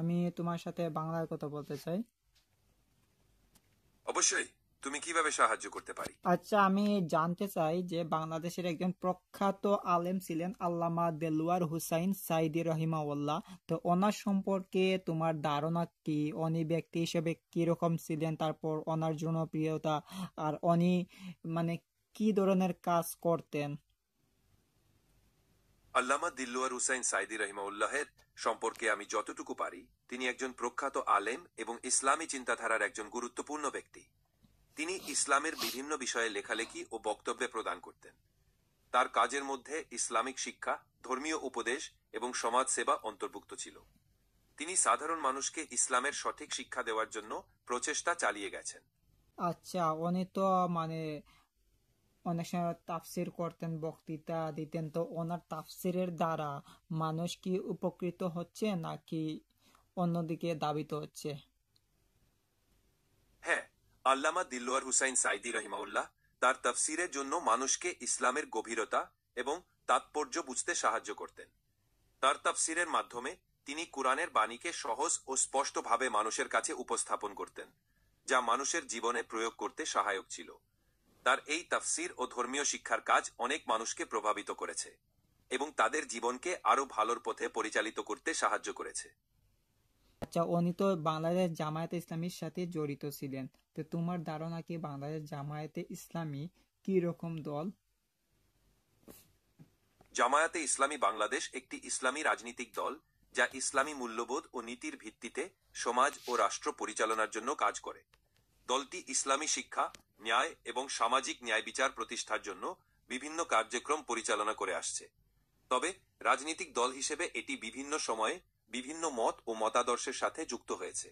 আমি তোমার সাথে বাংলায় কথা বলতে চাই। অবশ্যই। তুমি কিভাবে সাহায্য করতে পারি? আচ্ছা, আমি জানতে চাই যে বাংলাদেশের একজন প্রখ্যাত আলেম ছিলেন আল্লামা দেলোয়ার হুসাইন সাইদি রহিমাউল্লাহ। তো ওনার সম্পর্কে তোমার ধারণা কি? উনি ব্যক্তি হিসেবে কিরকম ছিলেন, তারপর ওনার জনপ্রিয়তা, আর উনি মানে কি ধরনের কাজ করতেন? আল্লামা দিলওয়ার হুসাইন সাইদি রহিমাউল্লাহের সম্পর্কে আমি যতটুকু পারি, তিনি একজন প্রখ্যাত আলেম এবং ইসলামী চিন্তাধারার একজন গুরুত্বপূর্ণ ব্যক্তি। তিনি ইসলামের বিভিন্ন বিষয়ে লেখালেখি ও বক্তব্য প্রদান করতেন। তার কাজের মধ্যে ইসলামিক শিক্ষা, ধর্মীয় উপদেশ এবং সমাজ সেবা অন্তর্ভুক্ত ছিল। তিনি সাধারণ মানুষকে ইসলামের সঠিক শিক্ষা দেওয়ার জন্য প্রচেষ্টা চালিয়ে গেছেন। আচ্ছা, উনি তো মানে অনেক সময় তাফসির করতেন, বক্তৃতা দিতেন। তো ওনার তাফসিরের দ্বারা মানুষ কি উপকৃত হচ্ছে নাকি অন্যদিকে ধাবিত হচ্ছে? হ্যাঁ, আল্লামা দিলওয়ার হুসাইন সাইদি রহিমাউল্লাহ তার তাফসিরের জন্য মানুষকে ইসলামের গভীরতা এবং তাৎপর্য বুঝতে সাহায্য করতেন। তার তাফসিরের মাধ্যমে তিনি কুরআনের বাণীকে সহজ ও স্পষ্টভাবে মানুষের কাছে উপস্থাপন করতেন, যা মানুষের জীবনে প্রয়োগ করতে সহায়ক ছিল। তার এই তাফসির ও ধর্মীয় শিক্ষার কাজ অনেক মানুষকে প্রভাবিত করেছে এবং তাদের জীবনকে আরো ভালোর পথে পরিচালিত করতে সাহায্য করেছে। আচ্ছা, উনি তো বাংলাদেশ জামায়াতে ইসলামীর সাথে জড়িত ছিলেন। তো তোমার ধারণা কি বাংলাদেশ জামায়াতে ইসলামী কি রকম দল? জামায়াতে ইসলামী বাংলাদেশ একটি ইসলামী রাজনৈতিক দল, যা ইসলামী মূল্যবোধ ও নীতির ভিত্তিতে সমাজ ও রাষ্ট্র পরিচালনার জন্য কাজ করে। দলটি ইসলামী শিক্ষা, ন্যায় এবং সামাজিক ন্যায় বিচার প্রতিষ্ঠার জন্য বিভিন্ন কার্যক্রম পরিচালনা করে আসছে। তবে রাজনৈতিক দল হিসেবে এটি বিভিন্ন সময়ে বিভিন্ন মত ও মতাদর্শের সাথে যুক্ত হয়েছে।